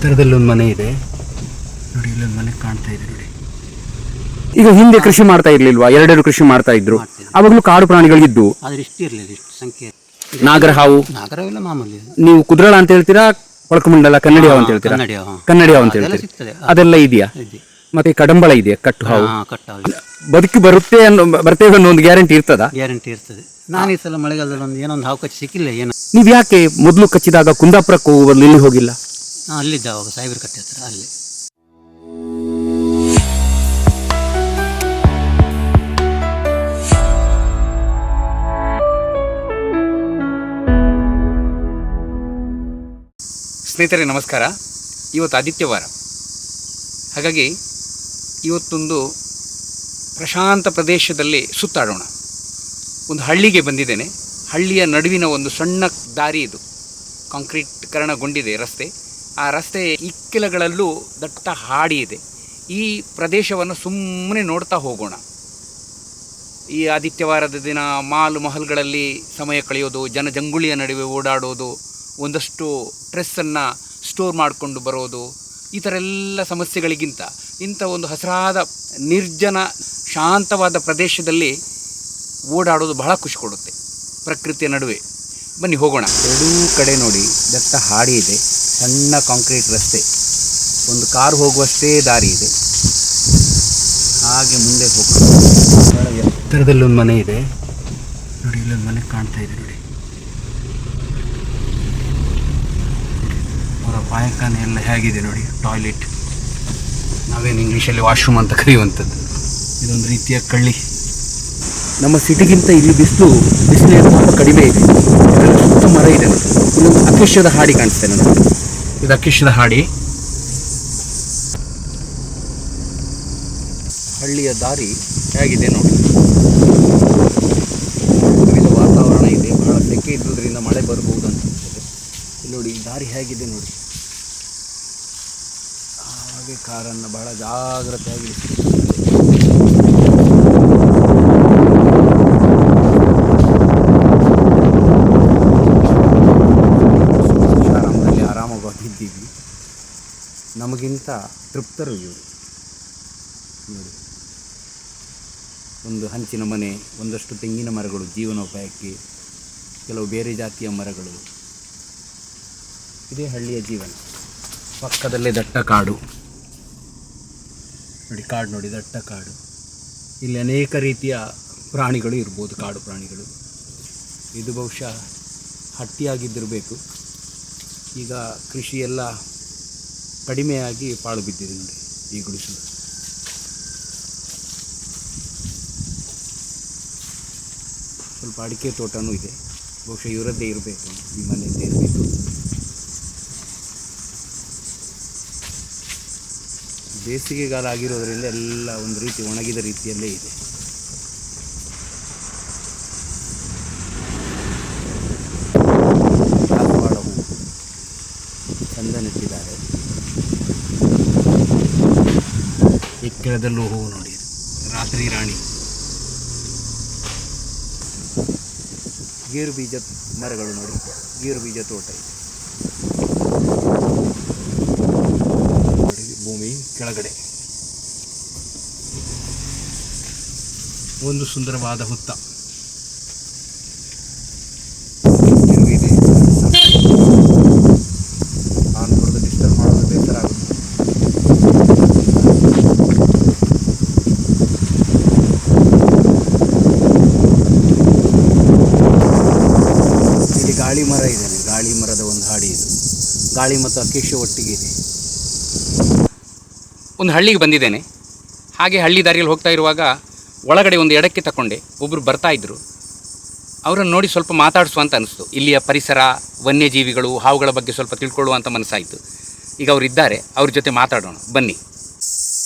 ಎತ್ತರದಲ್ಲಿ ಒಂದು ಮನೆ ಇದೆ ನೋಡಿ, ಇಲ್ಲೊಂದು ಮನೆ ಕಾಣ್ತಾ ಇದೆ ನೋಡಿ. ಈಗ ಹಿಂದೆ ಕೃಷಿ ಮಾಡ್ತಾ ಇರ್ಲಿಲ್ವಾ? ಎರಡೆರಡು ಕೃಷಿ ಮಾಡ್ತಾ ಇದ್ರು, ಅವಾಗಲೂ ಕಾಡು ಪ್ರಾಣಿಗಳಿದ್ದು. ಆದ್ರೆ ಇಷ್ಟು ಇರಲಿಲ್ಲ, ಇಷ್ಟು ಸಂಖ್ಯೆ. ನಾಗರ ಹಾವು, ನಾಗರವೆಲ್ಲ ಮಾಮೂಲಿ. ನೀವು ಕುದ್ರಾಳ ಅಂತ ಹೇಳ್ತೀರಾ, ಕೊಳಕಮಂಡಲ, ಕನ್ನಡಿ ಹಾವು ಅಂತ ಹೇಳ್ತೀರಾ? ಕನ್ನಡಿ ಹಾವು ಅಂತ ಹೇಳ್ತೀರಾ? ಅದೆಲ್ಲ ಇದೆಯಾ? ಮತ್ತೆ ಕಡಂಬಳ ಇದೆಯಾ? ಕಟ್ಟು ಹಾವು ಬದುಕಿ ಬರ್ತೇವೆ ಅನ್ನೋ ಒಂದು ಗ್ಯಾರಂಟಿ ಇರ್ತದ? ಗ್ಯಾರಂಟಿ ಇರ್ತದೆ. ನಾನು ಈ ಸಲ ಮಳೆಗಾಲದಲ್ಲಿ ಏನೊಂದು ಹಾವು ಕಚ್ಚಿ ಸಿಕ್ಕಿಲ್ಲ. ಏನು ನೀವ್ ಯಾಕೆ ಮೊದಲು ಕಚ್ಚಿದಾಗ ಕುಂದಾಪುರಕ್ಕೆ ಹೋಗುವಲ್ಲಿ ಇಲ್ಲಿ ಹೋಗಿಲ್ಲ? ಅಲ್ಲಿದ್ದ ಅವಾಗ ಸಾಯಿಬರ ಕಟ್ಟೆ ಹತ್ರ ಅಲ್ಲಿ. ಸ್ನೇಹಿತರೆ ನಮಸ್ಕಾರ. ಇವತ್ತು ಆದಿತ್ಯವಾರ, ಹಾಗಾಗಿ ಇವತ್ತೊಂದು ಪ್ರಶಾಂತ ಪ್ರದೇಶದಲ್ಲಿ ಸುತ್ತಾಡೋಣ. ಒಂದು ಹಳ್ಳಿಗೆ ಬಂದಿದ್ದೇನೆ. ಹಳ್ಳಿಯ ನಡುವಿನ ಒಂದು ಸಣ್ಣ ದಾರಿ ಇದು, ಕಾಂಕ್ರೀಟ್ಕರಣಗೊಂಡಿದೆ ರಸ್ತೆ. ಆ ರಸ್ತೆ ಇಕ್ಕೆಲಗಳಲ್ಲೂ ದಟ್ಟ ಹಾಡಿ ಇದೆ. ಈ ಪ್ರದೇಶವನ್ನು ಸುಮ್ಮನೆ ನೋಡ್ತಾ ಹೋಗೋಣ. ಈ ಆದಿತ್ಯವಾರದ ದಿನ ಮಾಲು ಮಹಲ್ಗಳಲ್ಲಿ ಸಮಯ ಕಳೆಯೋದು, ಜನಜಂಗುಳಿಯ ನಡುವೆ ಓಡಾಡೋದು, ಒಂದಷ್ಟು ಸ್ಟ್ರೆಸ್ಸನ್ನು ಸ್ಟೋರ್ ಮಾಡಿಕೊಂಡು ಬರೋದು, ಈ ಥರ ಎಲ್ಲ ಸಮಸ್ಯೆಗಳಿಗಿಂತ ಇಂಥ ಒಂದು ಹಸಿರಾದ ನಿರ್ಜನ ಶಾಂತವಾದ ಪ್ರದೇಶದಲ್ಲಿ ಓಡಾಡೋದು ಬಹಳ ಖುಷಿ ಕೊಡುತ್ತೆ, ಪ್ರಕೃತಿಯ ನಡುವೆ. ಬನ್ನಿ ಹೋಗೋಣ. ಎರಡೂ ಕಡೆ ನೋಡಿ ದಟ್ಟ ಹಾಡಿ ಇದೆ, ಸಣ್ಣ ಕಾಂಕ್ರೀಟ್ ರಸ್ತೆ, ಒಂದು ಕಾರು ಹೋಗುವಷ್ಟೇ ದಾರಿ ಇದೆ. ಹಾಗೆ ಮುಂದೆ ಹೋಗೋಣ. ಬಹಳ ಎತ್ತರದಲ್ಲಿ ಒಂದು ಮನೆ ಇದೆ ನೋಡಿ, ಇಲ್ಲೊಂದು ಮನೆ ಕಾಣ್ತಾ ಇದೆ ನೋಡಿ. ಅವರ ಪಾಯಖಾನೆ ಎಲ್ಲ ಹೇಗಿದೆ ನೋಡಿ, ಟಾಯ್ಲೆಟ್, ನಾವೇನು ಇಂಗ್ಲೀಷಲ್ಲಿ ವಾಶ್ರೂಮ್ ಅಂತ ಕರೆಯುವಂಥದ್ದು. ಇದೊಂದು ರೀತಿಯ ಕಳ್ಳಿ. ನಮ್ಮ ಸಿಟಿಗಿಂತ ಇಲ್ಲಿ ಬಿಸಿಲು ತುಂಬ ಕಡಿಮೆ ಇದೆ. ಇದರಲ್ಲಿ ಸುತ್ತ ಮರ ಇದೆ ನೋಡಿ. ಇಲ್ಲೊಂದು ಅಕೇಶದ ಹಾಡಿ ಕಾಣಿಸ್ತೇನೆ ನೋಡಿ, ಇದು ಅಕೇಶದ ಹಾಡಿ. ಹಳ್ಳಿಯ ದಾರಿ ಹೇಗಿದೆ ನೋಡಿ. ವಿವಿಧ ವಾತಾವರಣ ಇದೆ, ಬಹಳ ಸೆಕೆ ಇದ್ದುದರಿಂದ ಮಳೆ ಬರ್ಬೋದು ಅಂತ ಅನಿಸ್ತದೆ. ಇಲ್ಲಿ ನೋಡಿ ದಾರಿ ಹೇಗಿದೆ ನೋಡಿ. ಹಾಗೆ ಕಾರನ್ನು ಬಹಳ ಜಾಗ್ರತೆಯಾಗಿ ಆರಾಮವಾಗಿದ್ದೀವಿ. ನಮಗಿಂತ ತೃಪ್ತರು ಇವರು ನೋಡಿ. ಒಂದು ಹಂಚಿನ ಮನೆ, ಒಂದಷ್ಟು ತೆಂಗಿನ ಮರಗಳು ಜೀವನೋಪಾಯಕ್ಕೆ, ಕೆಲವು ಬೇರೆ ಜಾತಿಯ ಮರಗಳು. ಇದೇ ಹಳ್ಳಿಯ ಜೀವನ. ಪಕ್ಕದಲ್ಲೇ ದಟ್ಟ ಕಾಡು ನೋಡಿ, ಕಾಡು ನೋಡಿ, ದಟ್ಟ ಕಾಡು. ಇಲ್ಲಿ ಅನೇಕ ರೀತಿಯ ಪ್ರಾಣಿಗಳು ಇರ್ಬೋದು, ಕಾಡು ಪ್ರಾಣಿಗಳು. ಇದು ಬಹುಶಃ ಹಟ್ಟಿಯಾಗಿದ್ದಿರಬೇಕು. ಈಗ ಕೃಷಿ ಎಲ್ಲ ಕಡಿಮೆಯಾಗಿ ಪಾಳು ಬಿದ್ದಿದೆ ನೋಡಿ ಈ ಗುಡಿಸಲು. ಸ್ವಲ್ಪ ಅಡಿಕೆ ತೋಟನೂ ಇದೆ, ಬಹುಶಃ ಇವರದ್ದೇ ಇರಬೇಕು, ಈ ಮನೆಯದ್ದೇ ಇರಬೇಕು. ಬೇಸಿಗೆಗಾಲ ಆಗಿರೋದ್ರಿಂದ ಎಲ್ಲ ಒಂದು ರೀತಿ ಒಣಗಿದ ರೀತಿಯಲ್ಲೇ ಇದೆ. ದಾಸವಾಳ ಹೂವು ಚಂದ ನೆಟ್ಟಿದ್ದಾರೆ. ಎಕ್ಕಳದಲ್ಲೂ ಹೂವು ನೋಡಿ, ರಾತ್ರಿ ರಾಣಿ. ಗೇರು ಬೀಜ ಮರಗಳು ನೋಡಿ, ಗೇರು ಬೀಜ ತೋಟ ಇದೆ ಭೂಮಿ ಕೆಳಗಡೆ. ಒಂದು ಸುಂದರವಾದ ಹುತ್ತ ಇದೆ. ನಾನು ನೋಡೋದು ಡಿಸ್ಟರ್ಬ್ ಮಾಡೋದು ಬೇಸರ ಆಗುತ್ತೆ. ಇಲ್ಲಿ ಗಾಳಿ ಮರ ಇದೆ, ಗಾಳಿ ಮರದ ಒಂದು ಹಾಡಿ ಇದು. ಗಾಳಿ ಮತ್ತು ಅಕೇಶ ಒಟ್ಟಿಗೆ ಇದೆ. ಒಂದು ಹಳ್ಳಿಗೆ ಬಂದಿದ್ದೇನೆ. ಹಾಗೆ ಹಳ್ಳಿ ದಾರಿಯಲ್ಲಿ ಹೋಗ್ತಾ ಇರುವಾಗ ಒಳಗಡೆ ಒಂದು ಎಡಕ್ಕೆ ತಗೊಂಡೆ. ಒಬ್ಬರು ಬರ್ತಾ ಇದ್ದರು. ಅವರನ್ನು ನೋಡಿ ಸ್ವಲ್ಪ ಮಾತಾಡಿಸುವಂತ ಅನಿಸ್ತು. ಇಲ್ಲಿಯ ಪರಿಸರ, ವನ್ಯಜೀವಿಗಳು, ಹಾವುಗಳ ಬಗ್ಗೆ ಸ್ವಲ್ಪ ತಿಳ್ಕೊಳ್ಳುವಂಥ ಮನಸ್ಸಾಯಿತು. ಈಗ ಅವರು ಇದ್ದಾರೆ, ಅವ್ರ ಜೊತೆ ಮಾತಾಡೋಣ ಬನ್ನಿ.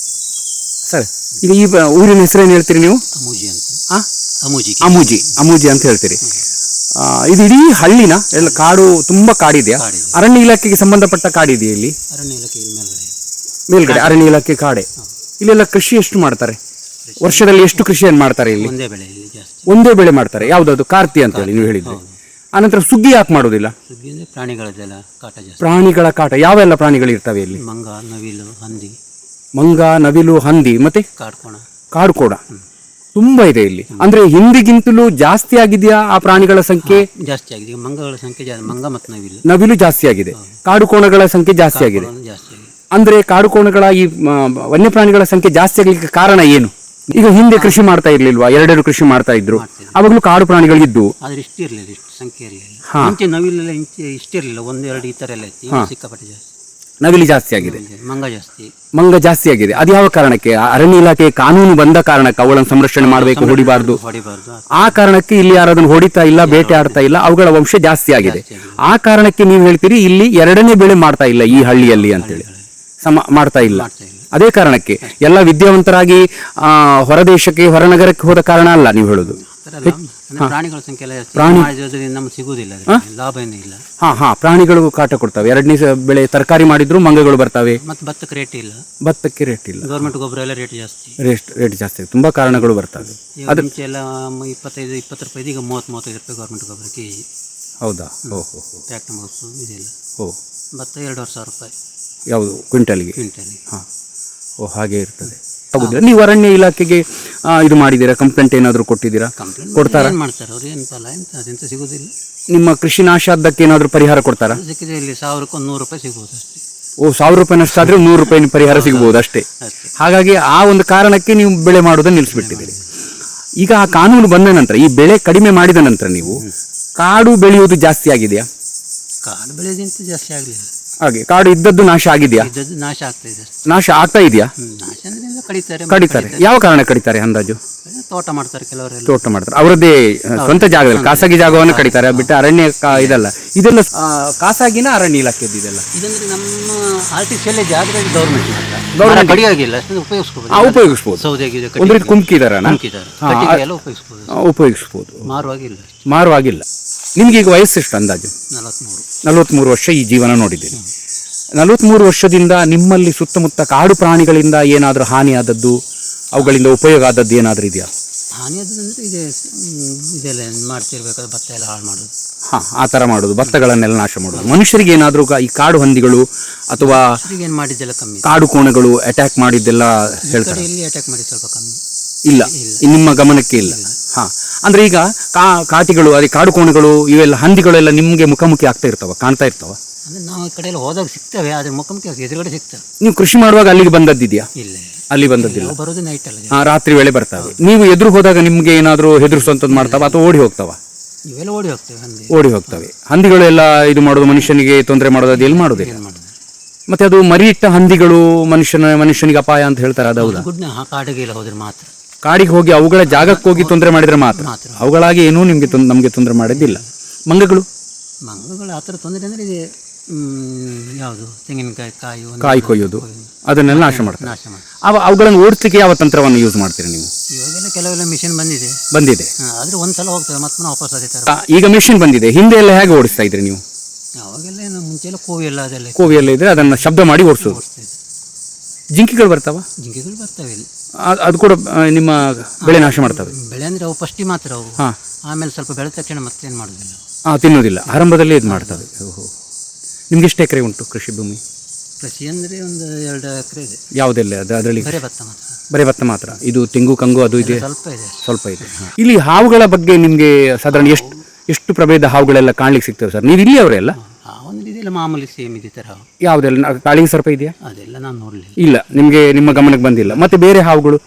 ಸರ್, ಈಗ ಈ ಊರಿನ ಹೆಸರೇನು ಹೇಳ್ತೀರಿ ನೀವು? ಅಮೂಜಿ ಅಂತ. ಅಮೂಜಿ ಅಂತ ಹೇಳ್ತೀರಿ. ಇದು ಇಡೀ ಹಳ್ಳಿನ ಎಲ್ಲ ಕಾಡು, ತುಂಬ ಕಾಡಿದೆಯಾ? ಅರಣ್ಯ ಇಲಾಖೆಗೆ ಸಂಬಂಧಪಟ್ಟ ಕಾಡಿದೆಯಾ ಇಲ್ಲಿ? ಅರಣ್ಯ ಇಲಾಖೆ ಮೇಲ್ಗಡೆ ಅರಣ್ಯ ಇಲಾಖೆ ಕಾಡೆ. ಇಲ್ಲೆಲ್ಲ ಕೃಷಿ ಎಷ್ಟು ಮಾಡ್ತಾರೆ? ವರ್ಷದಲ್ಲಿ ಎಷ್ಟು ಕೃಷಿಯನ್ನು ಮಾಡ್ತಾರೆ ಇಲ್ಲಿ? ಒಂದೇ ಬೆಳೆ ಇಲ್ಲಿ ಜಾಸ್ತಿ. ಒಂದೇ ಬೆಳೆ ಮಾಡ್ತಾರೆ. ಯಾವುದಾದ್ರು ಕಾರ್ತಿ ಅಂತ ಹೇಳಿ ನೀವು ಹೇಳಿದ್ರಿ. ಆನಂತರ ಸುಗ್ಗಿ ಯಾಕೆ ಮಾಡೋದಿಲ್ಲ? ಸುಗ್ಗಿ ಅಂದರೆ ಪ್ರಾಣಿಗಳದ್ದೆಲ್ಲ ಕಾಟ ಜಾಸ್ತಿ. ಪ್ರಾಣಿಗಳ ಕಾಟ ಯಾವೆಲ್ಲ ಪ್ರಾಣಿಗಳು ಇರ್ತವೆ ಇಲ್ಲಿ? ಮಂಗ, ನವಿಲು, ಹಂದಿ, ಮಂಗ, ನವಿಲು, ಹಂದಿ, ಮತ್ತೆ ಕಾಡ್ಕೋಣ. ಕಾಡುಕೋಣ ತುಂಬಾ ಇದೆ ಇಲ್ಲಿ. ಅಂದ್ರೆ ಹಿಂದಿಗಿಂತಲೂ ಜಾಸ್ತಿ ಆಗಿದೆಯಾ ಆ ಪ್ರಾಣಿಗಳ ಸಂಖ್ಯೆ? ಜಾಸ್ತಿ ಆಗಿದೆ. ಈಗ ಮಂಗಗಳ ಸಂಖ್ಯೆ ಜಾಸ್ತಿ, ಮಂಗ ಮತ್ತು ನವಿಲು. ನವಿಲು ಜಾಸ್ತಿ ಆಗಿದೆ, ಕಾಡುಕೋಣಗಳ ಸಂಖ್ಯೆ ಜಾಸ್ತಿ ಆಗಿದೆ. ಜಾಸ್ತಿ ಆಗಿದೆ. ಅಂದ್ರೆ ಕಾಡುಕೋಣಗಳ ಈ ವನ್ಯಪ್ರಾಣಿಗಳ ಸಂಖ್ಯೆ ಜಾಸ್ತಿ ಆಗ್ಲಿಕ್ಕೆ ಕಾರಣ ಏನು? ಈಗ ಹಿಂದೆ ಕೃಷಿ ಮಾಡ್ತಾ ಇರ್ಲಿಲ್ವಾ? ಎರಡೆರಡು ಕೃಷಿ ಮಾಡ್ತಾ ಇದ್ರು, ಅವಾಗಲೂ ಕಾಡು ಪ್ರಾಣಿಗಳಿದ್ದು. ಆದ್ರೆ ಇಷ್ಟು ಇರಲಿಲ್ಲ, ಇಷ್ಟು ಸಂಖ್ಯೆ ಇರಲಿಲ್ಲ. ಮುಂಚೆ ನವಿಲೆಲ್ಲ ಇಷ್ಟಿರಲಿಲ್ಲ, ಒಂದೆರಡು ಈ ಥರ ಎಲ್ಲ ಇತ್ತು. ಈಗ ಸಿಕ್ಕಾಪಟ್ಟೆ ಜಾಸ್ತಿ. ನವಿಲು ಜಾಸ್ತಿ ಆಗಿದೆ, ಮಂಗ ಜಾಸ್ತಿ. ಮಂಗ ಜಾಸ್ತಿ ಆಗಿದೆ. ಅದು ಯಾವ ಕಾರಣಕ್ಕೆ? ಅರಣ್ಯ ಇಲಾಖೆ ಕಾನೂನು ಬಂದ ಕಾರಣಕ್ಕೆ ಅವುಗಳನ್ನು ಸಂರಕ್ಷಣೆ ಮಾಡಬೇಕು, ಹೊಡಿಬಾರ್ದು. ಆ ಕಾರಣಕ್ಕೆ ಇಲ್ಲಿ ಯಾರು ಅದನ್ನು ಹೊಡಿತಾ ಇಲ್ಲ, ಬೇಟೆ ಆಡ್ತಾ ಇಲ್ಲ, ಅವುಗಳ ವಂಶ ಜಾಸ್ತಿ ಆಗಿದೆ. ಆ ಕಾರಣಕ್ಕೆ ನೀವು ಹೇಳ್ತೀರಿ ಇಲ್ಲಿ ಎರಡನೇ ಬೆಳೆ ಮಾಡ್ತಾ ಇಲ್ಲ ಈ ಹಳ್ಳಿಯಲ್ಲಿ ಅಂತೇಳಿ, ಮಾಡ್ತಾ ಇಲ್ಲ. ಅದೇ ಕಾರಣಕ್ಕೆ ಎಲ್ಲ ವಿದ್ಯಾವಂತರಾಗಿ ಹೊರದೇಶಕ್ಕೆ, ಹೊರನಗರಕ್ಕೆ ಹೋದ ಕಾರಣ ಅಲ್ಲ ನೀವು ಹೇಳುದು. ಪ್ರಾಣಿಗಳ ಸಂಖ್ಯೆ ಎಲ್ಲ ನಮ್ಗೆ ಸಿಗುವುದಿಲ್ಲ, ಲಾಭ ಏನೂ ಇಲ್ಲ. ಪ್ರಾಣಿಗಳು ಕಾಟ ಕೊಡ್ತವೆ. ಎರಡನೇ ಬೆಳೆ ತರಕಾರಿ ಮಾಡಿದ್ರು ಮಂಗಗಳು ಬರ್ತವೆ. ಮತ್ತೆ ಭತ್ತಕ್ಕೆ ರೇಟ್ ಇಲ್ಲ. ಭತ್ತಕ್ಕೆ ರೇಟ್ ಇಲ್ಲ. ಗೌರ್ಮೆಂಟ್ ಗೊಬ್ಬರ ಎಲ್ಲ ರೇಟ್ ಜಾಸ್ತಿ. ರೇಟ್ ಜಾಸ್ತಿ, ತುಂಬಾ ಕಾರಣಗಳು ಬರ್ತವೆ. ಮುಂಚೆ ಎಲ್ಲ 25-20 ರೂಪಾಯಿ, ಈಗ 30-35 ರೂಪಾಯಿ ಗೌರ್ಮೆಂಟ್ ಗೊಬ್ಬರ ಕೆಜಿ. ಹೌದಾ? ಟ್ಯಾಕ್ಟರ್ ಮುಗಿಸು ಇದೆಲ್ಲ. ಭತ್ತ 2,500 ರೂಪಾಯಿ ಯಾವುದು ಕ್ವಿಂಟಲ್ಗೆ? ಕ್ವಿಂಟಲ್ಗೆ. ಹಾಗೆ ಇರ್ತದೆ. ಆಗುದಿಲ್ಲ. ನೀವು ಅರಣ್ಯ ಇಲಾಖೆಗೆ ಇದು ಮಾಡಿದ್ದೀರಾ? ಕಂಪ್ಲೇಂಟ್ ಏನಾದರೂ ಕೊಟ್ಟಿದ್ದೀರಾ? ಕೊಡ್ತಾರಾ? ಮಾಡ್ತಾರೆ ಅವ್ರು. ಅದೆಂತ ಸಿಗುದಿಲ್ಲ. ನಿಮ್ಮ ಕೃಷಿ ನಾಶ ಆದ್ದಕ್ಕೆ ಏನಾದರೂ ಪರಿಹಾರ ಕೊಡ್ತಾರಾ? ಸಿಕ್ಕಿದ್ರೆ ಇಲ್ಲಿ 1,000ಕ್ಕೆ 100 ರೂಪಾಯಿ ಸಿಗ್ಬೋದು ಅಷ್ಟೇ. 1,000 ರೂಪಾಯಿನಷ್ಟಾದ್ರೆ 100 ರೂಪಾಯಿ ಪರಿಹಾರ ಸಿಗಬಹುದು ಅಷ್ಟೇ. ಹಾಗಾಗಿ ಆ ಒಂದು ಕಾರಣಕ್ಕೆ ನೀವು ಬೆಳೆ ಮಾಡೋದನ್ನು ನಿಲ್ಲಿಸ್ಬಿಟ್ಟಿದ್ದೀರಿ. ಈಗ ಆ ಕಾನೂನು ಬಂದ ನಂತರ, ಈ ಬೆಳೆ ಕಡಿಮೆ ಮಾಡಿದ ನಂತರ ನೀವು ಕಾಡು ಬೆಳೆಯುವುದು ಜಾಸ್ತಿ ಆಗಿದೆಯಾ? ಕಾಡು ಬೆಳೆಯೋದಂತ ಜಾಸ್ತಿ ಆಗಲಿಲ್ಲ. ಹಾಗೆ ಕಾಡು ಇದ್ದದ್ದು ನಾಶ ಆಗಿದೆಯಾ? ನಾಶ ಆಗ್ತಾ ಇದೆ. ನಾಶ ಆಗ್ತಾ ಇದೆಯಾ? ನಾಶ ಅಂದ್ರೆ ಕಡಿತಾರೆ. ಯಾವ ಕಾರಣ ಕಡಿತಾರೆ ಅಂದಾಜು? ತೋಟ ಮಾಡ್ತಾರೆ ಕೆಲವರೆಲ್ಲ. ತೋಟ ಮಾಡ್ತಾರೆ, ಅವರದ್ದೇ ಸ್ವಂತ ಜಾಗದಲ್ಲಿ, ಖಾಸಗಿ ಜಾಗವನ್ನು ಕಡಿತಾರೆ. ಬಿಟ್ಟು ಅರಣ್ಯ ಇದಲ್ಲ. ಇದೆಲ್ಲ ಖಾಸಗಿನ ಅರಣ್ಯ ಇಲಾಖೆದ್ದು ಇದೆಲ್ಲ? ಇದಂದ್ರೆ ನಮ್ಮ ಆರ್ಟಿಫಿಷಿಯಲ್ ಜಾಗದಲ್ಲಿ ಗೌರ್ಮೆಂಟ್ ಕಡಿಯಾಗಿಲ್ಲ, ಉಪಯೋಗಿಸ್ಬೋದು. ಸೌದೆಗೆ ಒಂದು ರೀತಿ ಕುಮ್ಕಿದಾರ, ಉಪಯೋಗಿಸ್ಬೋದು. ಮಾರುವಾಗಿಲ್ಲ. ನಿಮ್ಗೆ ಈಗ ವಯಸ್ಸೆಷ್ಟು ಅಂದಾಜು? 43 ವರ್ಷ ಈ ಜೀವನ ನೋಡಿದ್ದೀರಿ. 43 ವರ್ಷದಿಂದ ನಿಮ್ಮಲ್ಲಿ ಸುತ್ತಮುತ್ತ ಕಾಡು ಪ್ರಾಣಿಗಳಿಂದ ಏನಾದರೂ ಹಾನಿಯಾದದ್ದು, ಅವುಗಳಿಂದ ಉಪಯೋಗ ಆದದ್ದು ಏನಾದರೂ ಇದೆಯಾ? ಹಾನಿಯಾದದಂದ್ರೆ ಇದೆಲ್ಲ ಮಾಡ್ತಿರ್ಬೇಕಾದ್ರೆ ಭತ್ತ ಎಲ್ಲ ಹಾಳು ಮಾಡೋದು. ಆ ಥರ ಮಾಡೋದು, ಭತ್ತಗಳನ್ನೆಲ್ಲ ನಾಶ ಮಾಡೋದು. ಮನುಷ್ಯರಿಗೆ ಏನಾದರೂ ಈ ಕಾಡು ಹಂದಿಗಳು ಅಥವಾ ಏನು ಮಾಡಿದ್ದೆಲ್ಲ ಕಮ್ಮಿ, ಕಾಡು ಕೋಣಗಳು ಅಟ್ಯಾಕ್ ಮಾಡಿದ್ದೆಲ್ಲ ಹೇಳ್ತಾರೆ? ಇಲ್ಲಿ ಅಟ್ಯಾಕ್ ಮಾಡಿ ಸ್ವಲ್ಪ ಕಮ್ಮಿ. ಇಲ್ಲ, ನಿಮ್ಮ ಗಮನಕ್ಕೆ ಇಲ್ಲ. ಅಂದ್ರೆ ಈಗ ಕಾಟಿಗಳು, ಅದೇ ಕಾಡು ಕೋಣಗಳು, ಇವೆಲ್ಲ ಹಂದಿಗಳೆಲ್ಲ ನಿಮ್ಗೆ ಮುಖಾಮುಖಿ ಆಗ್ತಾ ಇರ್ತಾವ, ಕಾಣ್ತಾ ಇರ್ತಾವ? ಅಂದ್ರೆ ನಾವು ಈ ಕಡೆ ಎಲ್ಲ ಹೋದಾಗ ಸಿಗ್ತವೆ, ಆದ್ರೆ ಮುಖಾಮುಖಿ ಎದುರುಗಡೆ ಸಿಗ್ತವೆ. ನೀವು ಕೃಷಿ ಮಾಡುವಾಗ ಅಲ್ಲಿಗೆ ಬಂದದ್ದಿದೆಯಾ? ಇಲ್ಲ, ಅಲ್ಲಿ ಬಂದದ್ದಿಲ್ಲ. ಬರೋದು ನೈಟ್ ಅಲ್ಲ, ರಾತ್ರಿ ವೇಳೆ ಬರ್ತವೆ. ನೀವು ಎದುರು ಹೋದಾಗ ನಿಮ್ಗೆ ಏನಾದರೂ ಹೆದರ್ಸುವಂಥದ್ದು ಮಾಡ್ತಾವ ಅಥವಾ ಓಡಿ ಹೋಗ್ತಾವ? ಇವೆಲ್ಲ ಓಡಿ ಹೋಗ್ತವೆ. ಓಡಿ ಹೋಗ್ತವೆ. ಹಂದಿಗಳು ಎಲ್ಲ ಇದು ಮಾಡೋದು, ಮನುಷ್ಯನಿಗೆ ತೊಂದರೆ ಮಾಡೋದು, ಅದು ಎಲ್ಲಿ ಮಾಡೋದಿಲ್ಲ. ಮತ್ತೆ ಅದು ಮರಿ ಇಟ್ಟ ಹಂದಿಗಳು ಮನುಷ್ಯನಿಗೆ ಅಪಾಯ ಅಂತ ಹೇಳ್ತಾರೆ, ಅದು ಹೌದಾ? ಕಾಡಿಗೆ ಎಲ್ಲ ಹೋದ್ರೆ ಮಾತ್ರ, ಕಾಡಿಗೆ ಹೋಗಿ ಅವುಗಳ ಜಾಗಕ್ಕೆ ಹೋಗಿ ತೊಂದರೆ ಮಾಡಿದ್ರೆ ಮಾತ್ರ. ಅವುಗಳಾಗಿ ಏನೂ ನಮಗೆ ತೊಂದರೆ ಮಾಡಿದ್ದಿಲ್ಲ. ಮಂಗಗಳು ಆ ಥರ ತೊಂದರೆ ಅಂದರೆ ಇದೆ. ಯಾವುದು ತೆಂಗಿನಕಾಯಿ ಕಾಯಿ ಕೊಯ್ಯೋದು, ಅದನ್ನೆಲ್ಲ ನಾಶ ಮಾಡ್ತಾರೆ. ಅವುಗಳನ್ನು ಓಡಿಸ್ಲಿಕ್ಕೆ ಯಾವ ತಂತ್ರವನ್ನು ಯೂಸ್ ಮಾಡ್ತೀರಿ ನೀವು? ಇವಾಗೆಲ್ಲ ಕೆಲವೆಲ್ಲ ಮಿಷಿನ್ ಬಂದಿದೆ. ಆದ್ರೆ ಒಂದ್ಸಲ ಹೋಗ್ತದೆ, ಮತ್ತೆ ವಾಪಸ್ ಅದೇ ಥರ. ಈಗ ಮಿಷಿನ್ ಬಂದಿದೆ, ಹಿಂದೆ ಎಲ್ಲ ಹೇಗೆ ಓಡಿಸ್ತಾ ಇದ್ರಿ ನೀವು? ಅವಾಗೆಲ್ಲ ಮುಂಚೆ ಎಲ್ಲ ಕೋವಿಯೆಲ್ಲ ಇದ್ರೆ ಅದನ್ನು ಶಬ್ದ ಮಾಡಿ ಓಡಿಸೋದು. ಜಿಂಕೆಗಳು ಬರ್ತಾವ? ಜಿಂಕೆಗಳು ಬರ್ತವೆ ಇಲ್ಲಿ. ಅದು ಕೂಡ ನಿಮ್ಮ ಬೆಳೆ ನಾಶ ಮಾಡ್ತವೆ? ಬೆಳೆ ಅಂದ್ರೆ ಅವು ಫಸ್ಟಿ ಮಾತ್ರ ಅವು, ಆಮೇಲೆ ಸ್ವಲ್ಪ ಬೆಳೆದ ತಕ್ಷಣ ಮತ್ತೇನು ಮಾಡೋದಿಲ್ಲ, ತಿನ್ನೋದಿಲ್ಲ, ಆರಂಭದಲ್ಲಿ ಇದು ಮಾಡ್ತವೆ. ನಿಮ್ಗೆ ಎಷ್ಟು ಎಕರೆ ಉಂಟು ಕೃಷಿ ಭೂಮಿ? ಕೃಷಿ ಅಂದರೆ ಒಂದು 2 ಎಕರೆ ಇದೆ. ಯಾವುದೆಲ್ಲ ಅದು? ಅದರಲ್ಲಿ ಬರೀ ಭತ್ತ ಮಾತ್ರ. ಇದು ತೆಂಗು ಕಂಗು ಅದು ಇದೆ? ಸ್ವಲ್ಪ ಇದೆ. ಇಲ್ಲಿ ಹಾವುಗಳ ಬಗ್ಗೆ ನಿಮಗೆ ಸಾಧಾರಣ ಎಷ್ಟು ಪ್ರಭೇದ ಹಾವುಗಳೆಲ್ಲ ಕಾಣ್ಲಿಕ್ಕೆ ಸಿಗ್ತವೆ ಸರ್? ನೀವು ಇಲ್ಲಿ ಅವರೆಲ್ಲ? ಇದೆಲ್ಲ ಮಾಮೂಲಿ ಸೇಮ್ ಇದೆ ಥರ. ಯಾವುದೆಲ್ಲ? ಕಾಳಿಂಗ ಸರ್ಪ ಇದೆಯಾ? ಅದೆಲ್ಲ ನಾನು ನೋಡಲಿಲ್ಲ. ಇಲ್ಲ, ನಿಮ್ಮ ಗಮನಕ್ಕೆ ಬಂದಿಲ್ಲ. ಮತ್ತೆ ಬೇರೆ ಹಾವುಗಳು?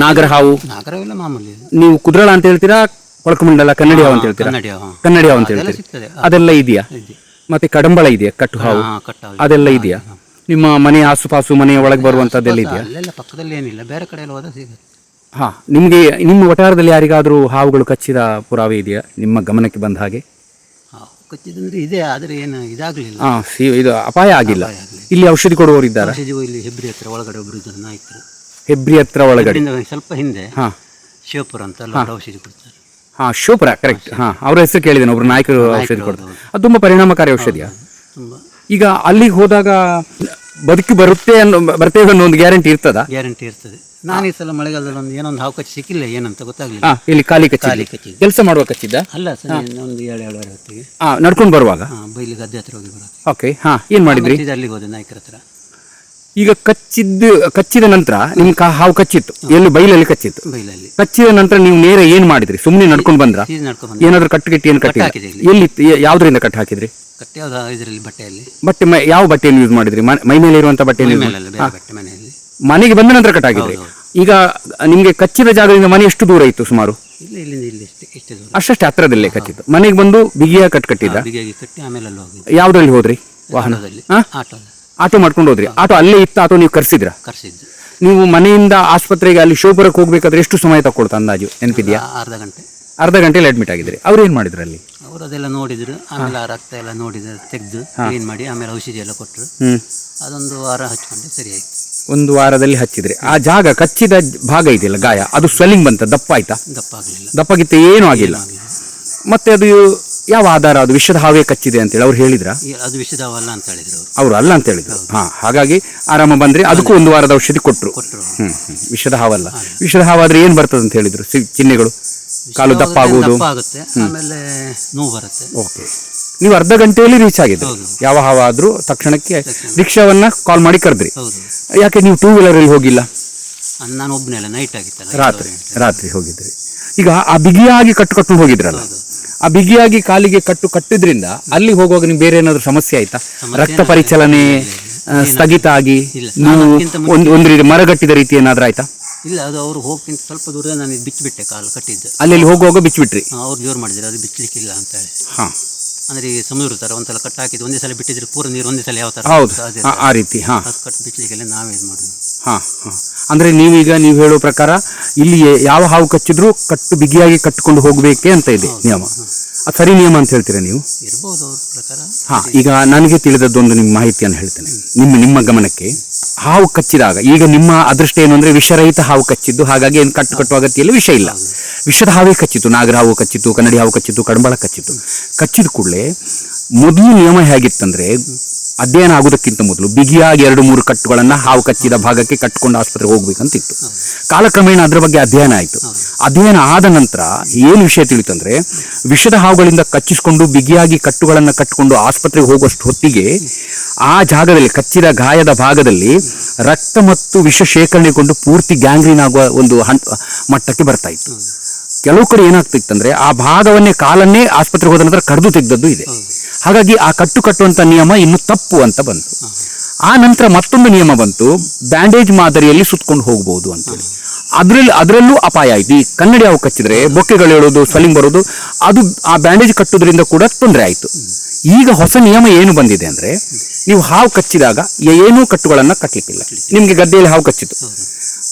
ನಾಗರ ಹಾವು? ನಾಗರವೆಲ್ಲ ಮಾಮೂಲಿ. ನೀವು ಕುದ್ರಳ ಅಂತ ಹೇಳ್ತೀರಾ, ಕೊಳಕಮಂಡಲ, ಕನ್ನಡಿ ಹಾವು ಅಂತ ಹೇಳ್ತೀರಾ? ಕನ್ನಡಿ ಹಾವು ಅಂತ ಹೇಳ್ತೀರಾ, ಅದೆಲ್ಲ ಇದೆಯಾ? ಮತ್ತೆ ಕಡಂಬಳ ಇದೆಯಾ, ಕಟ್ಟು ಹಾವು, ಅದೆಲ್ಲ ಇದೆಯಾ? ನಿಮ್ಮ ಮನೆ ಆಸುಪಾಸು, ಮನೆಯ ಒಳಗೆ ಬರುವಂತದ್ದೆಲ್ಲ ಇದೆಯಾ? ಪಕ್ಕದಲ್ಲಿ ಏನಿಲ್ಲ, ಬೇರೆ ಕಡೆ ಹೋದಾಗ ಸಿಗುತ್ತೆ. ನಿಮಗೆ ನಿಮ್ಮ ವಠಾರದಲ್ಲಿ ಯಾರಿಗಾದರೂ ಹಾವುಗಳು ಕಚ್ಚಿದ ಪುರಾವೆ ಇದೆಯಾ ನಿಮ್ಮ ಗಮನಕ್ಕೆ ಬಂದ ಹಾಗೆ? ಕಚ್ಚಿದಂದ್ರೆ ಇದೆ, ಆದರೆ ಏನು ಇದಾಗಲಿಲ್ಲ. ಇದು ಅಪಾಯ ಆಗಿಲ್ಲ. ಇಲ್ಲಿ ಔಷಧಿ ಕೊಡುವವರು ಇದ್ದಾರೆ? ಇಲ್ಲಿ ಹೆಬ್ರಿ ಹತ್ರ ಒಳಗಡೆ ಒಬ್ಬರು ಇದ್ದಾರೆ, ನಾಯಕರು. ಹೆಬ್ರಿ ಹತ್ರ ಒಳಗಡೆ ಸ್ವಲ್ಪ ಹಿಂದೆ ಶಿವಪುರ ಅಂತ ಔಷಧಿ ಕೊಡ್ತಾರೆ. ಶಿವಪುರ, ಕರೆಕ್ಟ್. ಅವ್ರ ಹೆಸರು ಕೇಳಿದ್ದೇನೆ, ಒಬ್ರು ನಾಯಕರು ಔಷಧಿ ಕೊಡ್ತಾರೆ. ಅದು ತುಂಬಾ ಪರಿಣಾಮಕಾರಿ ಔಷಧಿಯಾ? ಈಗ ಅಲ್ಲಿಗೆ ಹೋದಾಗ ಬದುಕಿ ಬರ್ತೇವೆ ಅನ್ನೋ ಒಂದು ಗ್ಯಾರಂಟಿ ಇರ್ತದ? ಗ್ಯಾರಂಟಿ ಇರ್ತದೆ. ನಾನು ಈ ಸಲ ಮಳೆಗಾಲದಲ್ಲಿ ಒಂದು ಏನೊಂದು ಹಾವು ಕಚ್ಚಿ ಸಿಕ್ಕಿಲ್ಲ ಏನಂತ ಗೊತ್ತಾಗ್ಲಿಲ್ಲ. ಇಲ್ಲಿ ಖಾಲಿ ಖಾಲಿ ಕಚ್ಚಿ ಕಚ್ಚಿದ್ದು. ಕೆಲಸ ಮಾಡುವ ಕಚ್ಚಿದ್ದ ಅಲ್ಲ ಸರ್ ಒಂದು 7-7:30 ಹೊತ್ತಿಗೆ ನಡ್ಕೊಂಡು ಬರುವಾಗ. ಬೈಲಿ ಗದ್ದೆ ಹತ್ರ ಹೋಗಿ ಬರುತ್ತೆ. ಓಕೆ, ಏನ್ ಮಾಡಿದ್ರಿ? ಅಲ್ಲಿಗೆ ಹೋದೆ ನಾಯ್ಕರ ಹತ್ರ. ಈಗ ಕಚ್ಚಿದ ನಂತರ ನಿಮ್ ಹಾವು ಕಚ್ಚಿತ್ತು, ಎಲ್ಲಿ ಬೈಲಲ್ಲಿ ಕಚ್ಚಿತ್ತು. ಬೈಲಲ್ಲಿ ಕಚ್ಚಿದ ನಂತರ ನೀವು ನೇರ ಏನ್ ಮಾಡಿದ್ರಿ? ಸುಮ್ಮನೆ ನಡ್ಕೊಂಡು ಬಂದ್ರ? ನಡ್ಕೊಂಡು ಬಂದೆ. ಏನಾದ್ರು ಕಟ್ಟು ಏನು ಕಟ್ಟಿ ಹಾಕಿದೆ ಇಲ್ಲಿ. ಎಲ್ಲಿ ಯಾವ್ದ್ರಿಂದ ಕಟ್ಟು ಹಾಕಿದ್ರಿ? ಕಟ್ಟೆ ಯಾವ್ದು ಇದರಲ್ಲಿ ಬಟ್ಟೆಯಲ್ಲಿ. ಬಟ್ಟೆ ಯಾವ ಬಟ್ಟೆಯನ್ನು ಯೂಸ್ ಮಾಡಿದ್ರಿ? ಮೈ ಮೇಲೆ ಇರುವಂತ ಬಟ್ಟೆಯನ್ನು ಮೇಲೆಲ್ಲ ಬೇರೆ ಬಟ್ಟೆ ಮನೆಯಲ್ಲಿ. ಮನೆಗೆ ಬಂದ ನಂತರ ಕಟ್ ಹಾಕಿದ್ರಿ. ಈಗ ನಿಮ್ಗೆ ಕಚ್ಚಿದ ಜಾಗದಿಂದ ಮನೆ ಎಷ್ಟು ದೂರ ಇತ್ತು ಸುಮಾರು? ಇಲ್ಲ ಇಲ್ಲಿಂದ ಇಲ್ಲಿ ಇಷ್ಟೇ ದೂರ. ಅಷ್ಟೇ ಹತ್ರದಲ್ಲೇ ಕಚ್ಚಿದ್ದು. ಮನೆಗೆ ಬಂದು ಬಿಗಿಯ ಕಟ್ಟಿದ್ದ. ಬಿಗಿಯಾಗಿ ಕಟ್ಟಿ ಆಮೇಲೆ ಅಲ್ಲಿ ಹೋಗಿ ಯಾವ್ದ್ರಲ್ಲಿ ಹೋದ್ರಿ? ವಾಹನದಲ್ಲಿ ಆಟೋ ಮಾಡ್ಕೊಂಡು ಹೋದ್ರಿ? ಆಟೋ ಅಲ್ಲೇ ಇತ್ತ ಅಥವಾ ನೀವು ಕರ್ಸಿದ್ರ? ಕರ್ಸಿದ್ದು. ನೀವು ಮನೆಯಿಂದ ಆಸ್ಪತ್ರೆಗೆ ಅಲ್ಲಿ ಶೋಪುರಕ್ಕೆ ಹೋಗ್ಬೇಕಾದ್ರೆ ಎಷ್ಟು ಸಮಯ ತಗೊಳ್ತಾ ಅಂದಾಜು ನೆನಪಿದ್ಯಾ? ಅರ್ಧ ಗಂಟೆಯಲ್ಲಿ ಅಡ್ಮಿಟ್ ಆಗಿದ್ರಿ. ಅವ್ರು ಏನ್ ಮಾಡಿದ್ರು ಅಲ್ಲಿ? ಅವರು ಅದೆಲ್ಲ ನೋಡಿದ್ರು, ಆಮೇಲೆ ಆ ರಕ್ತ ಎಲ್ಲ ನೋಡಿದ್ರು, ತೆಗೆದು ಕ್ಲೀನ್ ಮಾಡಿ ಆಮೇಲೆ ಔಷಧಿ ಎಲ್ಲ ಕೊಟ್ಟರು. ಅದೊಂದು ವಾರ ಹಚ್ಕೊಂಡು ಸರಿ ಆಯ್ತು. ಒಂದು ವಾರದಲ್ಲಿ ಹಚ್ಚಿದ್ರಿ. ಆ ಜಾಗ ಕಚ್ಚಿದ ಭಾಗ ಇದೆಯಲ್ಲ ಗಾಯ, ಅದು ಸ್ವೆಲ್ಲಿಂಗ್ ಬಂತ? ದಪ್ಪ ಆಯ್ತಾ? ದಪ್ಪ ಆಗಲಿಲ್ಲ. ದಪ್ಪಗಿತ್ತ ಏನೂ ಆಗಿಲ್ಲ. ಮತ್ತೆ ಅದು ಯಾವ ಆಧಾರ? ಅದು ವಿಷದ ಹಾವೇ ಕಚ್ಚಿದೆ ಅಂತೇಳಿ ಅವ್ರು ಹೇಳಿದ್ರ? ಅದು ವಿಷದ ಹಾವಲ್ಲ ಅಂತ ಹೇಳಿದ್ರು ಅವ್ರು ಅಲ್ಲ ಅಂತ ಹೇಳಿದ್ರು. ಹಾಗಾಗಿ ಆರಾಮ ಬಂದ್ರಿ. ಅದಕ್ಕೂ ಒಂದು ವಾರದ ಔಷಧಿ ಕೊಟ್ರು. ವಿಷದ ಹಾವಲ್ಲ. ವಿಷದ ಹಾವಾದ್ರೆ ಏನ್ ಬರ್ತದೆ ಅಂತ ಹೇಳಿದ್ರು? ಚಿಹ್ನೆಗಳು? ಕಾಲು ದಪ್ಪ ಆಗುವುದು, ಆಗುತ್ತೆ, ಆಮೇಲೆ ನೋವು ಬರುತ್ತೆ. ಓಕೆ. ನೀವು ಅರ್ಧ ಗಂಟೆಯಲ್ಲಿ ರೀಚ್ ಆಗಿದ್ರಿ. ಯಾವ ಹಾವ ಆದ್ರೂ ತಕ್ಷಣಕ್ಕೆ ರಿಕ್ಷಾವನ್ನ ಕಾಲ್ ಮಾಡಿ ಕರೆದ್ರಿ. ಯಾಕೆ ನೀವು 2 ವೀಲರ್ ಅಲ್ಲಿ ಹೋಗಿಲ್ಲ? ನಾನು ಒಬ್ಬನೇ, ನೈಟ್ ಆಗಿತ್ತಲ್ಲ, ರಾತ್ರಿ ಹೋಗಿದ್ರಿ. ಈಗ ಆ ಬಿಗಿಯಾಗಿ ಕಟ್ಕೊಂಡು ಹೋಗಿದ್ರಲ್ಲ, ಆ ಬಿಗಿಯಾಗಿ ಕಾಲಿಗೆ ಕಟ್ಟಿದ್ರಿಂದ ಅಲ್ಲಿ ಹೋಗುವಾಗ ನಿಮ್ಗೆ ಬೇರೆ ಏನಾದ್ರು ಸಮಸ್ಯೆ ಆಯ್ತಾ? ರಕ್ತ ಪರಿಚಲನೆ ಸ್ಥಗಿತ ಆಗಿ ನೀವು ಒಂದು ರೀತಿ ಮರಗಟ್ಟಿದ ರೀತಿ ಏನಾದ್ರೂ ಆಯ್ತಾ? ಇಲ್ಲ, ಅದು ಅವ್ರು ಹೋಗ್ಕಿಂತ ಸ್ವಲ್ಪ ದೂರ ನಾನು ಬಿಚ್ಚಿಬಿಟ್ಟೆ, ಕಾಲು ಕಟ್ಟಿದ್ದು. ಅಲ್ಲಿ ಹೋಗುವಾಗ ಬಿಚ್ಚಿಬಿಟ್ರಿ? ಅವ್ರು ಜೋರು ಮಾಡಿದ್ರು, ಅದು ಬಿಚ್ಚಲಿಕ್ಕಿಲ್ಲ ಅಂತ ಹೇಳಿ. ಅಂದ್ರೆ ಈಗ ಸಮುದ್ರ ತರ ಒಂದ್ಸಲ ಕಟ್ ಹಾಕಿದ್ದು ಒಂದೇ ಸಲ ಬಿಟ್ಟಿದ್ರೆ ಪೂರ ನೀರು ಒಂದೇ ಸಲ ಯಾವ ತರ ಆ ರೀತಿ ಕಟ್ ಬಿಚ್ಚಲಿಕ್ಕೆಲ್ಲ ನಾವೇ ಇದು ಮಾಡೋದು. ಅಂದ್ರೆ ನೀವು ಹೇಳೋ ಪ್ರಕಾರ ಇಲ್ಲಿ ಯಾವ ಹಾವು ಕಚ್ಚಿದ್ರು ಬಿಗಿಯಾಗಿ ಕಟ್ಟಿಕೊಂಡು ಹೋಗ್ಬೇಕೆ ಅಂತ ಇದೆ ನಿಯಮ. ಅದು ಸರಿ ನಿಯಮ ಅಂತ ಹೇಳ್ತೀರಾ ನೀವು? ಇರ್ಬೋದು ಅವ್ರ ಪ್ರಕಾರ. ಈಗ ನನಗೆ ತಿಳಿದದ್ದೊಂದು ನಿಮ್ಮ ಮಾಹಿತಿಯನ್ನು ಹೇಳ್ತೇನೆ ನಿಮ್ಮ ಗಮನಕ್ಕೆ. ಹಾವು ಕಚ್ಚಿದಾಗ ಈಗ ನಿಮ್ಮ ಅದೃಷ್ಟ ಏನು ಅಂದ್ರೆ ವಿಷರಹಿತ ಹಾವು ಕಚ್ಚಿದ್ದು, ಹಾಗಾಗಿ ಏನು ಕಟ್ಟುವ ಅಗತ್ಯ ಇಲ್ಲ, ವಿಷ ಇಲ್ಲ. ವಿಷದ ಹಾವೇ ಕಚ್ಚಿತ್ತು, ನಾಗರ ಹಾವು ಕಚ್ಚಿತ್ತು, ಕನ್ನಡಿ ಹಾವು ಕಚ್ಚಿತ್ತು, ಕಡಂಬಳ ಕಚ್ಚಿತ್ತು. ಕಚ್ಚಿದ ಕೂಡಲೇ ಮೊದಲು ನಿಯಮ ಹೇಗಿತ್ತಂದ್ರೆ, ಅಧ್ಯಯನ ಆಗುವುದಕ್ಕಿಂತ ಮೊದಲು ಬಿಗಿಯಾಗಿ 2-3 ಕಟ್ಟುಗಳನ್ನ ಹಾವು ಕಚ್ಚಿದ ಭಾಗಕ್ಕೆ ಕಟ್ಟಿಕೊಂಡು ಆಸ್ಪತ್ರೆಗೆ ಹೋಗ್ಬೇಕಂತಿತ್ತು. ಕಾಲಕ್ರಮೇಣ ಅದರ ಬಗ್ಗೆ ಅಧ್ಯಯನ ಆಯಿತು. ಅಧ್ಯಯನ ಆದ ನಂತರ ಏನು ವಿಷಯ ತಿಳಿತಂದ್ರೆ, ವಿಷದ ಹಾವುಗಳಿಂದ ಕಚ್ಚಿಸಿಕೊಂಡು ಬಿಗಿಯಾಗಿ ಕಟ್ಟುಗಳನ್ನು ಕಟ್ಟಿಕೊಂಡು ಆಸ್ಪತ್ರೆಗೆ ಹೋಗುವಷ್ಟು ಹೊತ್ತಿಗೆ ಆ ಜಾಗದಲ್ಲಿ ಕಚ್ಚಿದ ಗಾಯದ ಭಾಗದಲ್ಲಿ ರಕ್ತ ಮತ್ತು ವಿಷ ಶೇಖರಣೆಗೊಂಡು ಪೂರ್ತಿ ಗ್ಯಾಂಗ್ರೀನ್ ಆಗುವ ಒಂದು ಮಟ್ಟಕ್ಕೆ ಬರ್ತಾ ಇತ್ತು. ಕೆಲವು ಕಡೆ ಏನಾಗ್ತಿತ್ತಂದ್ರೆ ಆ ಭಾಗವನ್ನೇ, ಕಾಲನ್ನೇ ಆಸ್ಪತ್ರೆಗೆ ಹೋದ ನಂತರ ಕಡಿದು ತೆಗೆದದ್ದು ಇದೆ. ಹಾಗಾಗಿ ಆ ಕಟ್ಟುವಂತ ನಿಯಮ ಇನ್ನು ತಪ್ಪು ಅಂತ ಬಂತು. ಆ ನಂತರ ಮತ್ತೊಂದು ನಿಯಮ ಬಂತು, ಬ್ಯಾಂಡೇಜ್ ಮಾದರಿಯಲ್ಲಿ ಸುತ್ತಕೊಂಡು ಹೋಗಬಹುದು ಅಂತೇಳಿ. ಅದರಲ್ಲೂ ಅಪಾಯ ಆಯ್ತು. ಈ ಕನ್ನಡಿ ಹಾವು ಕಚ್ಚಿದ್ರೆ ಬೊಕ್ಕೆಗಳು ಹೇಳೋದು, ಸ್ವೆಲ್ಲಿಂಗ್ ಬರೋದು, ಅದು ಆ ಬ್ಯಾಂಡೇಜ್ ಕಟ್ಟೋದ್ರಿಂದ ಕೂಡ ತೊಂದರೆ ಆಯ್ತು. ಈಗ ಹೊಸ ನಿಯಮ ಏನು ಬಂದಿದೆ ಅಂದ್ರೆ, ನೀವು ಹಾವು ಕಚ್ಚಿದಾಗ ಏನೂ ಕಟ್ಟುಗಳನ್ನ ಕಟ್ಟಲಿಕ್ಕಿಲ್ಲ. ನಿಮ್ಗೆ ಗದ್ದೆಯಲ್ಲಿ ಹಾವು ಕಚ್ಚಿತು,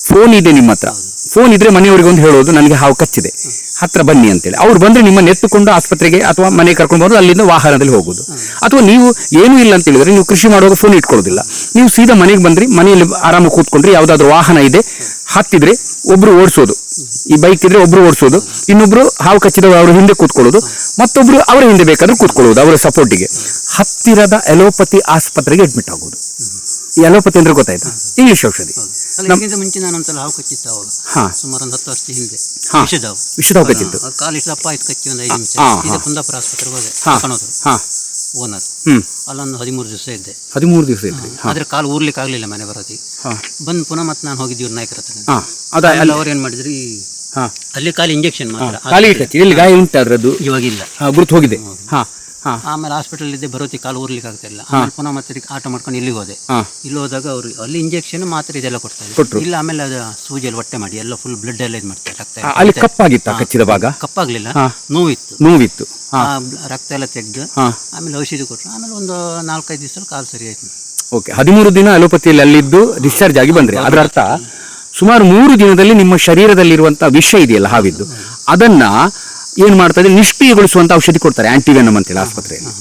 ಫೋನ್ ಇದೆ ನಿಮ್ಮ ಹತ್ರ, ಫೋನ್ ಇದ್ರೆ ಮನೆಯವರಿಗೆ ಒಂದು ಹೇಳೋದು, ನನಗೆ ಹಾವು ಕಚ್ಚಿದೆ, ಹತ್ರ ಬನ್ನಿ ಅಂತೇಳಿ. ಅವ್ರು ಬಂದ್ರೆ ನಿಮ್ಮನ್ನು ಎತ್ತುಕೊಂಡು ಆಸ್ಪತ್ರೆಗೆ ಅಥವಾ ಮನೆಗೆ ಕರ್ಕೊಂಡು ಬಂದು ಅಲ್ಲಿಂದ ವಾಹನದಲ್ಲಿ ಹೋಗೋದು. ಅಥವಾ ನೀವು ಏನೂ ಇಲ್ಲ ಅಂತ ಹೇಳಿದ್ರೆ, ನೀವು ಕೃಷಿ ಮಾಡುವಾಗ ಫೋನ್ ಇಟ್ಕೊಳ್ಳೋದಿಲ್ಲ, ನೀವು ಸೀದಾ ಮನೆಗೆ ಬಂದ್ರಿ, ಮನೆಯಲ್ಲಿ ಆರಾಮ ಕೂತ್ಕೊಂಡ್ರಿ, ಯಾವ್ದಾದ್ರು ವಾಹನ ಇದೆ ಹತ್ತಿದ್ರೆ ಒಬ್ರು ಓಡಿಸೋದು, ಈ ಬೈಕ್ ಇದ್ರೆ ಒಬ್ರು ಓಡಿಸೋದು, ಇನ್ನೊಬ್ರು ಹಾವು ಕಚ್ಚಿದವರು ಅವ್ರ ಹಿಂದೆ ಕೂತ್ಕೊಳ್ಳೋದು, ಮತ್ತೊಬ್ರು ಅವರ ಹಿಂದೆ ಬೇಕಾದ್ರೆ ಕೂತ್ಕೊಳ್ಳೋದು ಅವರ ಸಪೋರ್ಟಿಗೆ. ಹತ್ತಿರದ ಎಲೋಪತಿ ಆಸ್ಪತ್ರೆಗೆ ಅಡ್ಮಿಟ್ ಆಗೋದು. ಈ ಎಲೋಪತಿ ಅಂದ್ರೆ ಗೊತ್ತಾಯ್ತಾ? ಇಂಗ್ಲಿಷ್ ಔಷಧಿ. ಮುಂಚೆ ನಾನು ಒಂದ್ಸಲ ಹಾವು ಕಚ್ಚಿತ್ತು ಅವಾಗ, ಸುಮಾರು ಒಂದು 10 ವರ್ಷದ ಹಿಂದೆ. ವಿಷದ ಹಾವು ಕಚ್ಚಿತ್ತು. ಕಾಲು ಇಷ್ಟು ದಪ್ಪ ಆಯ್ತು, ಕಚ್ಚಿ ಒಂದು 5 ನಿಮಿಷ. ಈಗ ಕುಂದಾಪುರ ಆಸ್ಪತ್ರೆಗೆ ಹೋದೆ, ಓನರ್. ಅಲ್ಲೊಂದು 13 ದಿವಸ ಇದ್ದೆ. 13 ದಿವಸ ಇದ್ರಿ. ಆದ್ರೆ ಕಾಲು ಊರ್ಲಿಕ್ಕೆ ಆಗ್ಲಿಲ್ಲ ಮನೆ ಬರೋದಿ. ಬಂದು ಪುನಃ ಮತ್ತೆ ನಾನು ಹೋಗಿದ್ದೀವಿ ನಾಯಕರ ಹತ್ರ. ಅವ್ರು ಏನ್ ಮಾಡಿದ್ರಿ, ಅಲ್ಲಿ ಖಾಲಿ ಇಂಜೆಕ್ಷನ್ ಮಾತ್ರ. ಗಾಯ ಉಂಟು ಅದ್ರದ್ದು? ಇವಾಗಿಲ್ಲ, ಗುರುತು ಹೋಗಿದೆ. ಆಮೇಲೆ ಹಾಸ್ಪಿಟಲ್ ಇದ್ದೆ, ಬರೋತಿ ಕಾಲು ಊರ್ಲಿಕ್ಕೆ ಆಗ್ತಿಲ್ಲ. ಆಮೇಲೆ ಪುನಃ ಮತ್ತೆ ಆಟೋ ಮಾಡ್ಕೊಂಡು ಇಲ್ಲಿಗೆ ಹೋದೆ. ಇಲ್ಲಿ ಹೋದಾಗ ಅವರು ಅಲ್ಲಿ ಇಂಜೆಕ್ಷನ್ ಮಾತ್ರ ಇದೆಲ್ಲ ಕೊಡ್ತಾರೆ. ಇಲ್ಲ ಆಮೇಲೆ ಅದು ಸೂಜಿಯಲ್ಲಿ ಹೊಟ್ಟೆ ಮಾಡಿ ಎಲ್ಲ ಫುಲ್ ಬ್ಲಡ್ ಎಲ್ಲ ಇದು ಮಾಡ್ತಾರೆ. ರಕ್ತ ಅಲ್ಲಿ ಕಪ್ಪಾಗಿತ್ತ? ಕಚ್ಚಿದ ಭಾಗ ಕಪ್ಪಾಗ್ಲಿಲ್ಲ, ನೋವಿತ್ತು. ರಕ್ತ ಎಲ್ಲ ತೆಗೆದು ಆಮೇಲೆ ಔಷಧಿ ಕೊಟ್ಟರು. ಆಮೇಲೆ ಒಂದು 4-5 ದಿವಸ ಕಾಲು ಸರಿ ಆಯ್ತು. ಓಕೆ, 13 ದಿನ ಅಲೋಪತಿಯಲ್ಲಿ ಅಲ್ಲಿದ್ದು ಡಿಸ್ಚಾರ್ಜ್ ಆಗಿ ಬಂದ್ರಿ. ಅದರ ಅರ್ಥ ಸುಮಾರು 3 ದಿನದಲ್ಲಿ ನಿಮ್ಮ ಶರೀರದಲ್ಲಿರುವಂತಹ ವಿಷ ಇದೆಯಲ್ಲ ಹಾವಿದ್ದು, ಅದನ್ನ ಏನ್ ಮಾಡ್ತಾ ಇದ್ರೆ ನಿಷ್ಕ್ರಿಯಗೊಳಿಸುವಂತ ಔಷಧಿ ಕೊಡ್ತಾರೆ, ಆಂಟಿವೆನಮ್ ಅಂತೇಳಿ ಆಸ್ಪತ್ರೆಯಲ್ಲಿ.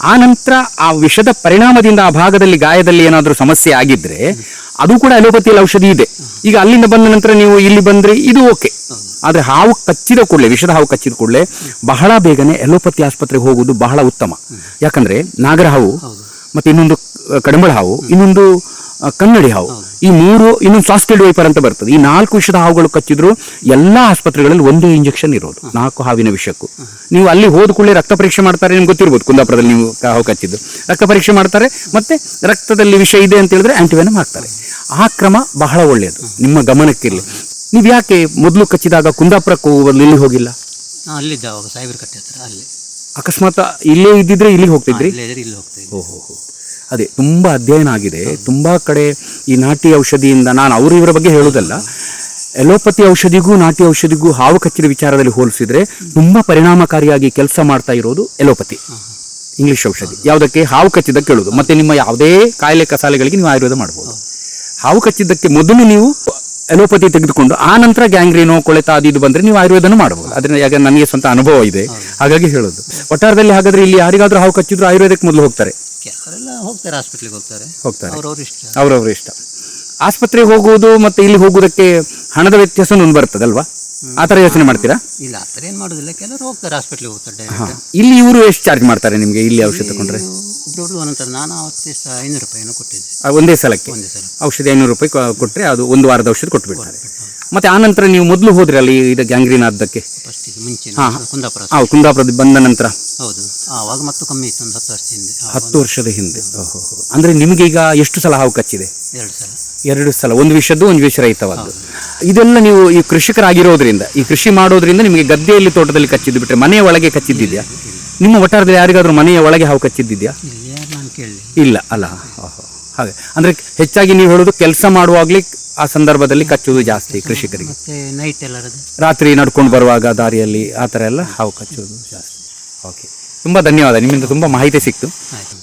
ಆ ನಂತರ ಆ ವಿಷದ ಪರಿಣಾಮದಿಂದ ಆ ಭಾಗದಲ್ಲಿ ಗಾಯದಲ್ಲಿ ಏನಾದರೂ ಸಮಸ್ಯೆ ಆಗಿದ್ರೆ ಅದು ಕೂಡ ಅಲೋಪತಿಯಲ್ಲಿ ಔಷಧಿ ಇದೆ. ಈಗ ಅಲ್ಲಿಂದ ಬಂದ ನಂತರ ನೀವು ಇಲ್ಲಿ ಬಂದ್ರೆ ಇದು ಓಕೆ. ಆದ್ರೆ ಹಾವು ಕಚ್ಚಿದ ಕೂಡಲೇ, ವಿಷದ ಹಾವು ಕಚ್ಚಿದ ಕೂಡಲೇ ಬಹಳ ಬೇಗನೆ ಅಲೋಪತಿ ಆಸ್ಪತ್ರೆಗೆ ಹೋಗುವುದು ಬಹಳ ಉತ್ತಮ. ಯಾಕಂದ್ರೆ ನಾಗರ ಹಾವು ಮತ್ತೆ ಇನ್ನೊಂದು ಕಡಂಬಳ ಹಾವು, ಇನ್ನೊಂದು ಕನ್ನಡಿ ಹಾವು, ಈ 3, ಇನ್ನೊಂದು ಸಾಸ್ಕೆಡ್ ವೈಪರ್ ಅಂತ ಬರ್ತದೆ. ಈ 4 ವಿಷದ ಹಾವುಗಳು ಕಚ್ಚಿದ್ರು ಎಲ್ಲಾ ಆಸ್ಪತ್ರೆಗಳಲ್ಲಿ ಒಂದೇ ಇಂಜೆಕ್ಷನ್ ಇರೋದು 4 ಹಾವಿನ ವಿಷಕ್ಕೂ. ನೀವು ಅಲ್ಲಿ ಹೋದ ಕೂಡಲೇ ರಕ್ತ ಪರೀಕ್ಷೆ ಮಾಡ್ತಾರೆ, ನಿಮ್ಗೆ ಗೊತ್ತಿರ್ಬೋದು ಕುಂದಾಪುರದಲ್ಲಿ ನೀವು ಹಾವು ಕಚ್ಚಿದ್ದು, ರಕ್ತ ಪರೀಕ್ಷೆ ಮಾಡ್ತಾರೆ, ಮತ್ತೆ ರಕ್ತದಲ್ಲಿ ವಿಷ ಇದೆ ಅಂತ ಹೇಳಿದ್ರೆ ಆಂಟಿವೆನಮ್ ಹಾಕ್ತಾರೆ. ಆ ಕ್ರಮ ಬಹಳ ಒಳ್ಳೆಯದು, ನಿಮ್ಮ ಗಮನಕ್ಕಿರಲಿ. ನೀವು ಯಾಕೆ ಮೊದಲು ಕಚ್ಚಿದಾಗ ಕುಂದಾಪುರಕ್ಕೆ ಇಲ್ಲಿ ಹೋಗಿಲ್ಲ? ಅಲ್ಲಿದ್ದ ಅವಾಗ ಸಾಹೇಬ್ರ ಕಟ್ಟೆ ಹತ್ರ ಅಲ್ಲಿ ಅಕಸ್ಮಾತ್ ಇಲ್ಲೇ ಇದ್ದಿದ್ರೆ ಇಲ್ಲಿ ಹೋಗ್ತಿದ್ರಿ? ಇಲ್ಲಿ ಹೋಗ್ತಾ ಇದ್ದೆ. ಓಹೋ, ಅದೇ ತುಂಬಾ ಅಧ್ಯಯನ ಆಗಿದೆ ತುಂಬಾ ಕಡೆ ಈ ನಾಟಿ ಔಷಧಿಯಿಂದ. ನಾನು ಇವರ ಬಗ್ಗೆ ಹೇಳೋದಲ್ಲ, ಎಲೋಪತಿ ಔಷಧಿಗೂ ನಾಟಿ ಔಷಧಿಗೂ ಹಾವು ಕಚ್ಚಿದ ವಿಚಾರದಲ್ಲಿ ಹೋಲಿಸಿದ್ರೆ ತುಂಬಾ ಪರಿಣಾಮಕಾರಿಯಾಗಿ ಕೆಲಸ ಮಾಡ್ತಾ ಇರೋದು ಎಲೋಪತಿ, ಇಂಗ್ಲಿಷ್ ಔಷಧಿ. ಯಾವುದಕ್ಕೆ? ಹಾವು ಕಚ್ಚಿದ್ದಕ್ಕೆ ಹೇಳೋದು. ಮತ್ತೆ ನಿಮ್ಮ ಯಾವುದೇ ಕಾಯಿಲೆ ಕಸಾಲೆಗಳಿಗೆ ನೀವು ಆಯುರ್ವೇದ ಮಾಡ್ಬೋದು. ಹಾವು ಕಚ್ಚಿದ್ದಕ್ಕೆ ಮೊದಲು ನೀವು ಎಲೋಪತಿ ತೆಗೆದುಕೊಂಡು ಆ ನಂತರ ಗ್ಯಾಂಗ್ರೀನೋ, ಕೊಳೆತ ಅದು ಇದು ಬಂದ್ರೆ ನೀವು ಆಯುರ್ವೇದನೂ ಮಾಡಬಹುದು. ಅದನ್ನ ಯಾಕೆ ನನಗೆ ಸ್ವಂತ ಅನುಭವ ಇದೆ, ಹಾಗಾಗಿ ಹೇಳೋದು. ಒಟ್ಟಾರದಲ್ಲಿ ಹಾಗಾದ್ರೆ ಇಲ್ಲಿ ಯಾರಿಗಾದ್ರೂ ಹಾವು ಕಚ್ಚಿದ್ರು ಆಯುರ್ವೇದಕ್ಕೆ ಮೊದಲು ಹೋಗ್ತಾರೆ? ಕೆಲವರೆಲ್ಲ ಹೋಗ್ತಾರೆ, ಹಾಸ್ಪಿಟ್ಲಿಗೆ ಹೋಗ್ತಾರೆ. ಅವ್ರವ್ರ ಇಷ್ಟ. ಆಸ್ಪತ್ರೆಗೆ ಹೋಗುವುದು ಮತ್ತೆ ಇಲ್ಲಿ ಹೋಗುವುದಕ್ಕೆ ಹಣದ ವ್ಯತ್ಯಾಸ ಒಂದು ಬರ್ತದಲ್ವಾ? ಆ ಥರ ಯೋಚನೆ ಮಾಡ್ತೀರಾ? ಇಲ್ಲ, ಆ ಥರ ಏನು ಮಾಡೋದಿಲ್ಲ. ಕೆಲವರು ಹೋಗ್ತಾರೆ, ಹಾಸ್ಪಿಟ್ಲಿಗೆ ಹೋಗ್ತಾರೆ ಡೈರೆಕ್ಟ್. ಇಲ್ಲಿ ಇವರು ಎಷ್ಟು ಚಾರ್ಜ್ ಮಾಡ್ತಾರೆ ನಿಮಗೆ ಇಲ್ಲಿ ಔಷಧ ತಗೊಂಡ್ರೆ? ಒಬ್ಬರೊಬ್ರು ಒಂದೊಂದು. ನಾನು ಅವತ್ತೇ 500 ರೂಪಾಯಿನೂ ಕೊಟ್ಟಿದ್ದೆ ಒಂದೇ ಸಲಕ್ಕೆ. ಔಷಧಿ 500 ರೂಪಾಯಿ ಕೊಟ್ಟರೆ ಅದು 1 ವಾರದ ಔಷಧ ಕೊಟ್ಟು ಬಿಡ್ತಾರೆ. ಮತ್ತೆ ಆ ನಂತರ ನೀವು ಮೊದಲು ಹೋದ್ರಿ ಅಲ್ಲಿ ಇದು ಗ್ಯಾಂಗ್ರೀನ್ ಆದ್ದಕ್ಕೆ? ಮುಂಚೆ ಕುಂದಾಪುರ. ಕುಂದಾಪುರದ ಬಂದ ನಂತರ? ಹೌದು, ಆವಾಗ ಮತ್ತು ಕಮ್ಮಿ ಇತ್ತು, ಒಂದು 10 ವರ್ಷದ ಹಿಂದೆ. 10 ವರ್ಷದ ಹಿಂದೆ. ಅಂದ್ರೆ ನಿಮಗೆ ಈಗ ಎಷ್ಟು ಸಲ ಹಾವು ಕಚ್ಚಿದೆ? 2 ಸಲ. 2 ಸಲ, ಒಂದು ವಿಷದ್ದು ಒಂದು ವಿಷರಹಿತವಾದ್ದು. ಇದೆಲ್ಲ ನೀವು ಈ ಕೃಷಿಕರಾಗಿರೋದ್ರಿಂದ, ಈ ಕೃಷಿ ಮಾಡೋದ್ರಿಂದ ನಿಮಗೆ ಗದ್ದೆಯಲ್ಲಿ ತೋಟದಲ್ಲಿ ಕಚ್ಚಿದ್ದು ಬಿಟ್ಟರೆ ಮನೆಯ ಒಳಗೆ ಕಚ್ಚಿದ್ದಿದೆಯಾ? ನಿಮ್ಮ ಒಟ್ಟಾರದಲ್ಲಿ ಯಾರಿಗಾದ್ರೂ ಮನೆಯ ಒಳಗೆ ಹಾವು ಕಚ್ಚಿದ್ದಿದೆಯಾ? ನಾನು ಕೇಳಿ ಇಲ್ಲ ಅಲ್ಲ. ಹಾಗೆ ಅಂದ್ರೆ ಹೆಚ್ಚಾಗಿ ನೀವು ಹೇಳೋದು ಕೆಲಸ ಮಾಡುವಾಗ್ಲಿ ಆ ಸಂದರ್ಭದಲ್ಲಿ ಕಚ್ಚುವುದು ಜಾಸ್ತಿ ಕೃಷಿಕರಿಗೆ. ಮತ್ತೆ ನೈಟ್ ಎಲ್ಲ ರಾತ್ರಿ ನಡ್ಕೊಂಡು ಬರುವಾಗ ದಾರಿಯಲ್ಲಿ ಆ ಥರ ಎಲ್ಲ ಹಾವು ಕಚ್ಚುವುದು ಜಾಸ್ತಿ. ಓಕೆ, ತುಂಬ ಧನ್ಯವಾದ. ನಿಮ್ಮಿಂದ ತುಂಬ ಮಾಹಿತಿ ಸಿಕ್ತು. ಆಯ್ತು.